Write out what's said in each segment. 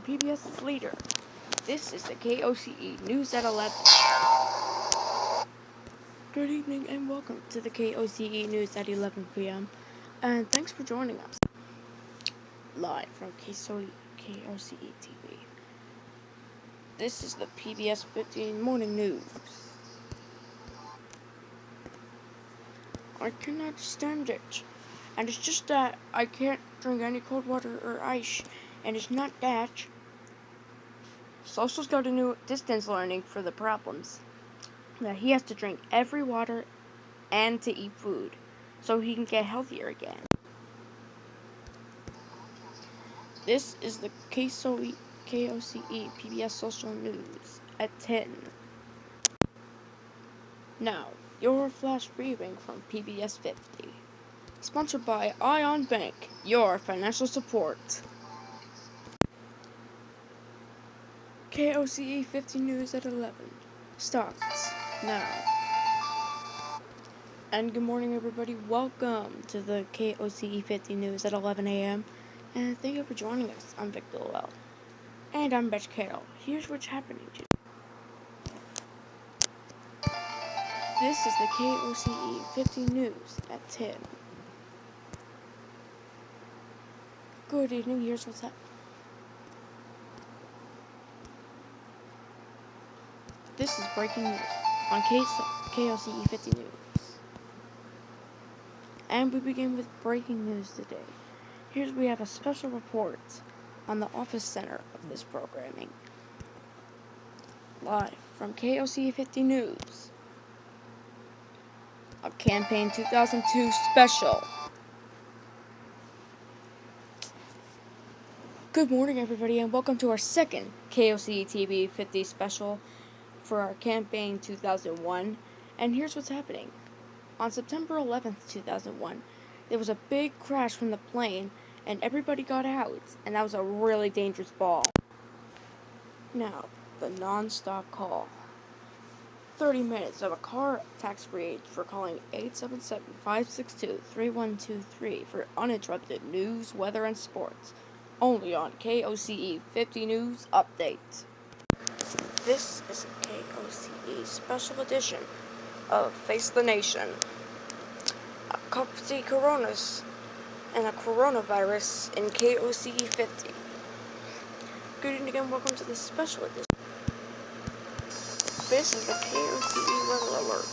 PBS's leader. This is the KOCE News at 11. Good evening and welcome to the KOCE News at 11 p.m. And thanks for joining us. Live from KOCE TV. This is the PBS 15 Morning News. I cannot stand it. And it's just that I can't drink any cold water or ice. And it's not that. Social's got a new distance learning for the problems. That he has to drink every water and to eat food so he can get healthier again. This is the KOCE PBS Social News at 10. Now, your flash briefing from PBS 50. Sponsored by Ion Bank, your financial support. KOCE 50 News at 11 starts now. And good morning, everybody. Welcome to the KOCE 50 News at 11 a.m. And thank you for joining us. I'm Victor Lowell. And I'm Beth Carroll. Here's what's happening today. This is the KOCE 50 News at 10. Good evening. Here's what's happening. This is breaking news on KOCE 50 News. And we begin with breaking news today. We have a special report on the office center of this programming. Live from KOCE 50 News. A Campaign 2002 special. Good morning, everybody, and welcome to our second KOCE TV 50 special for our Campaign 2001. And here's what's happening. On September 11th, 2001, there was a big crash from the plane, and everybody got out, and that was a really dangerous ball. Now, the non-stop call. 30 minutes of a car tax rage for calling 877-562-3123 for uninterrupted news, weather, and sports. Only on KOCE 50 News Update. This is a KOCE special edition of Face the Nation. A KOCE Coronas and a coronavirus in KOCE 50. Good evening and welcome to this special edition. This is the KOCE Weather Alert.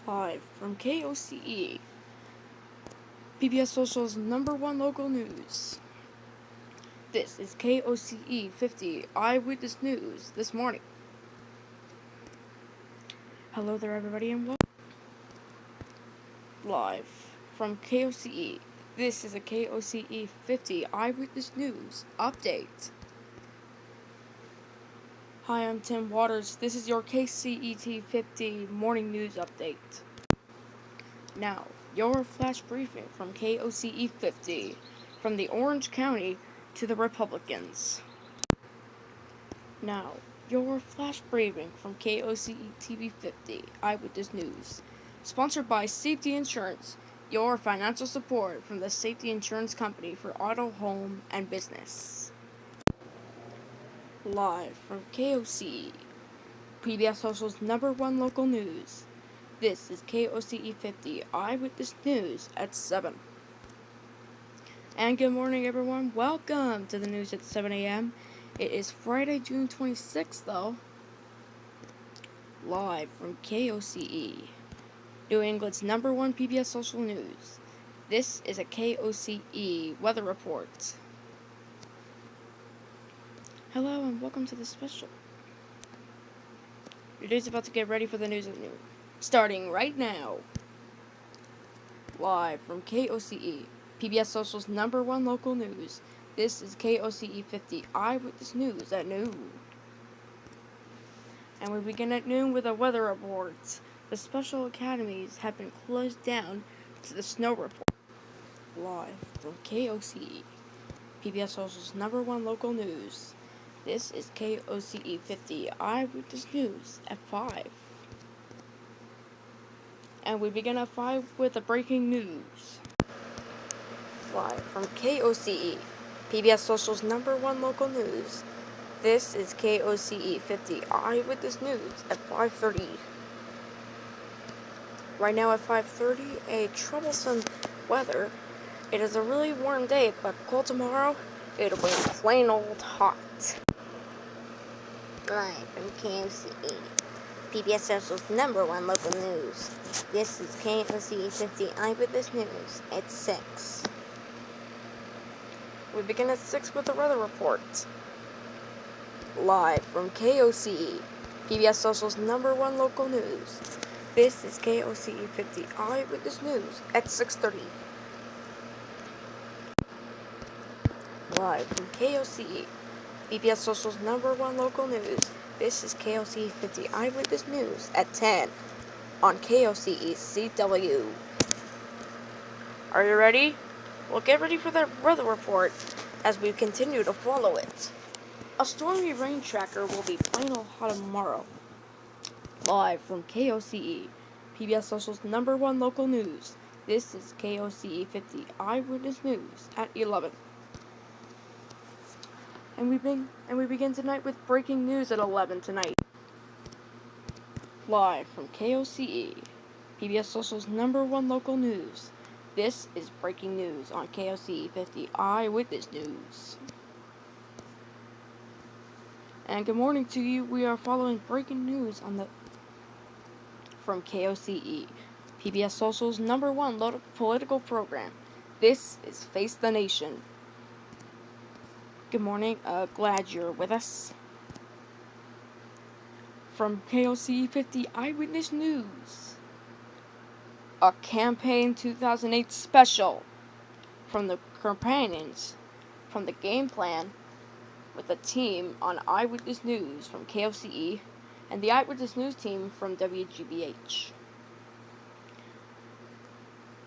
Live from KOCE, PBS SoCal's #1 local news. This is KOCE 50 Eyewitness News this morning. Hello there, everybody, and welcome. Live from KOCE, this is a KOCE 50 Eyewitness News Update. Hi, I'm Tim Waters. This is your KOCE 50 Morning News Update. Now, your flash briefing from KOCE 50, from the Orange County to the Republicans. Now, your flash briefing from KOCE TV 50 Eyewitness News, sponsored by Safety Insurance, your financial support from the Safety Insurance Company for auto, home, and business. Live from KOCE, PBS SoCal's #1 local news. This is KOCE 50 Eyewitness News at 7. And good morning, everyone. Welcome to the news at 7 a.m. It is Friday, June 26th, though. Live from KOCE, New England's #1 PBS social news. This is a KOCE weather report. Hello and welcome to the special. Your day's about to get ready for the news at noon. Starting right now. Live from KOCE, PBS SoCal's #1 local news. This is KOCE 50 Eyewitness News at noon. And we begin at noon with a weather report. The special academies have been closed down to the snow report. Live from KOCE, PBS SoCal's #1 local news. This is KOCE 50 Eyewitness News at 5. And we begin at 5 with the breaking news. Live from KOCE, PBS Social's #1 local news. This is KOCE 50 Eyewitness News at 5:30. Right now at 5:30, a troublesome weather. It is a really warm day, but cold tomorrow. It'll be plain old hot. Live from KOCE, PBS Social's #1 local news. This is KOCE 50 Eyewitness News at 6. We begin at 6 with the weather report. Live from KOCE, PBS Social's #1 local news. This is KOCE 50 Eyewitness News at 6:30. Live from KOCE, PBS Social's #1 local news. This is KOCE 50 Eyewitness News at 10 on KOCE-CW. Are you ready? Well, get ready for the weather report as we continue to follow it. A stormy rain tracker will be plain old hot tomorrow. Live from KOCE, PBS Social's #1 local news. This is KOCE 50 Eyewitness News at 11. And we begin tonight with breaking news at 11 tonight. Live from KOCE, PBS Social's #1 local news. This is breaking news on KOCE 50 Eyewitness News. And good morning to you. We are following breaking news from KOCE, PBS Social's #1 political program. This is Face the Nation. Good morning. Glad you're with us. From KOCE 50 Eyewitness News, a Campaign 2008 special from the companions from the game plan with the team on Eyewitness News from KOCE and the Eyewitness News team from WGBH.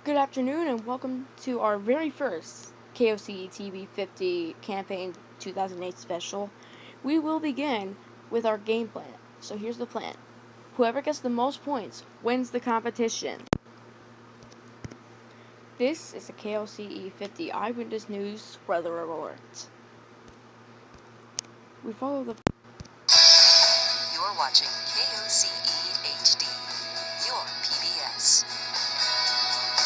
Good afternoon and welcome to our very first KOCE TV 50 Campaign 2008 special. We will begin with our game plan. So here's the plan. Whoever gets the most points wins the competition. This is a KOCE 50 Eyewitness News weather alert. We follow the... You're watching KOCE HD, your PBS.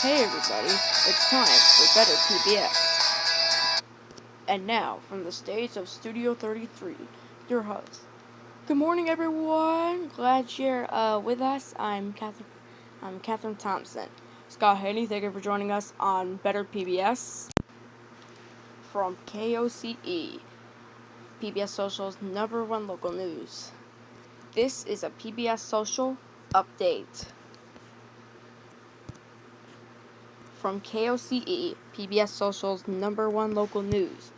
Hey everybody, it's time for Better PBS. And now, from the stage of Studio 33, your host. Good morning everyone, glad you're with us. I'm Catherine Thompson. Scott Haney, thank you for joining us on Better PBS. From KOCE, PBS Social's #1 local news. This is a PBS Social update. From KOCE, PBS Social's #1 local news.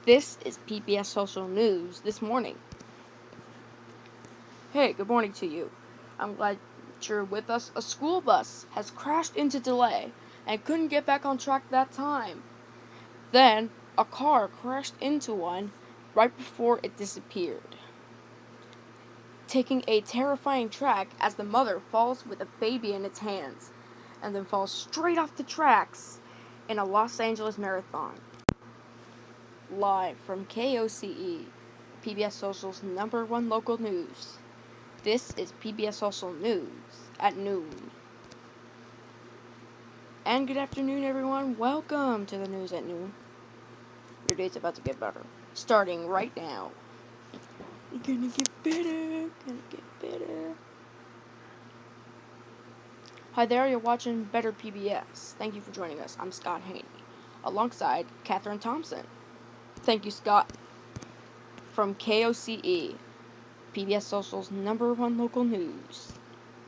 This is PBS Social News this morning. Hey, good morning to you. I'm glad you're with us. A school bus has crashed into delay and couldn't get back on track that time. Then, a car crashed into one right before it disappeared, taking a terrifying track as the mother falls with a baby in its hands and then falls straight off the tracks in a Los Angeles marathon. Live from KOCE, PBS Social's #1 local news. This is PBS Social News at noon. And good afternoon, everyone. Welcome to the news at noon. Your day's about to get better. Starting right now. You're gonna get better. Hi there, you're watching Better PBS. Thank you for joining us. I'm Scott Haney, alongside Catherine Thompson. Thank you, Scott. From KOCE, PBS Social's #1 local news.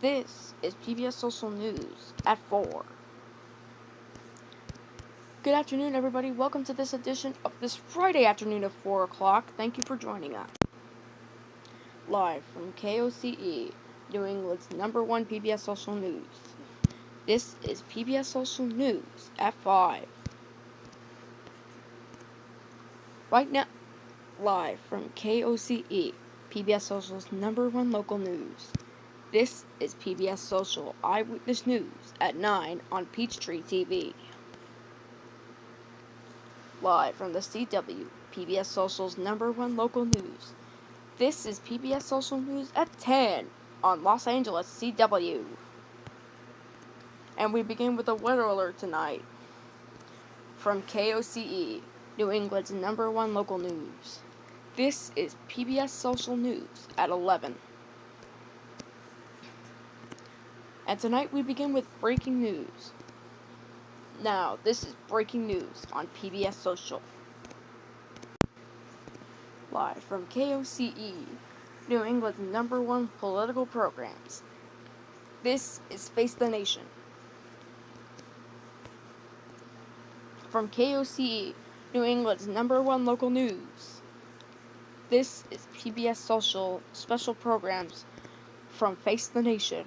This is PBS Social News at 4. Good afternoon, everybody. Welcome to this edition of this Friday afternoon at 4 o'clock. Thank you for joining us. Live from KOCE, New England's #1 PBS Social News. This is PBS Social News at 5. Right now, live from KOCE, PBS Social's #1 local news. This is PBS Social Eyewitness News at 9 on Peachtree TV. live from the CW, PBS Social's #1 local news. This is PBS Social News at 10 on Los Angeles CW. And we begin with a weather alert tonight from KOCE, New England's #1 local news. This is PBS Social News at 11. And tonight we begin with breaking news. Now, this is breaking news on PBS Social. Live from KOCE, New England's #1 political programs. This is Face the Nation. From KOCE, New England's #1 local news. This is PBS Social special programs from Face the Nation.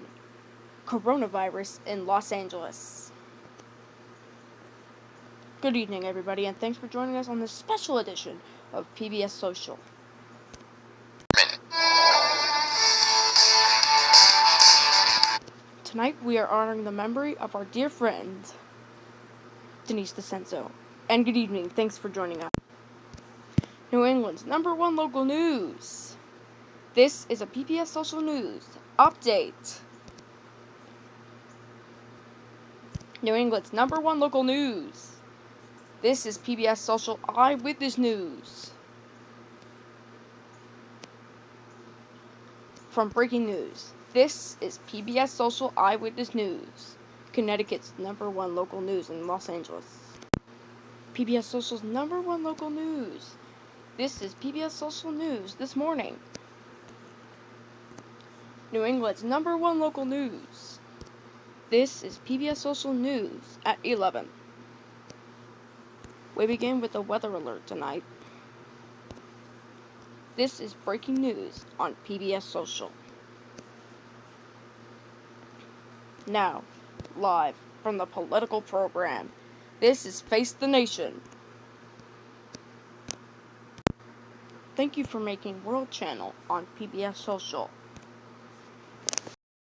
Coronavirus in Los Angeles. Good evening, everybody, and thanks for joining us on this special edition of PBS Social. Tonight we are honoring the memory of our dear friend, Denise DeCenso. And good evening, thanks for joining us. New England's #1 local news. This is a PBS Social News update. New England's #1 local news. This is PBS Social Eyewitness News. From breaking news, this is PBS Social Eyewitness News, Connecticut's #1 local news in Los Angeles. PBS Social's #1 local news. This is PBS Social News this morning. New England's #1 local news. This is PBS Social News at 11. We begin with a weather alert tonight. This is breaking news on PBS Social. Now, live from the political program, this is Face the Nation. Thank you for making World Channel on PBS Social.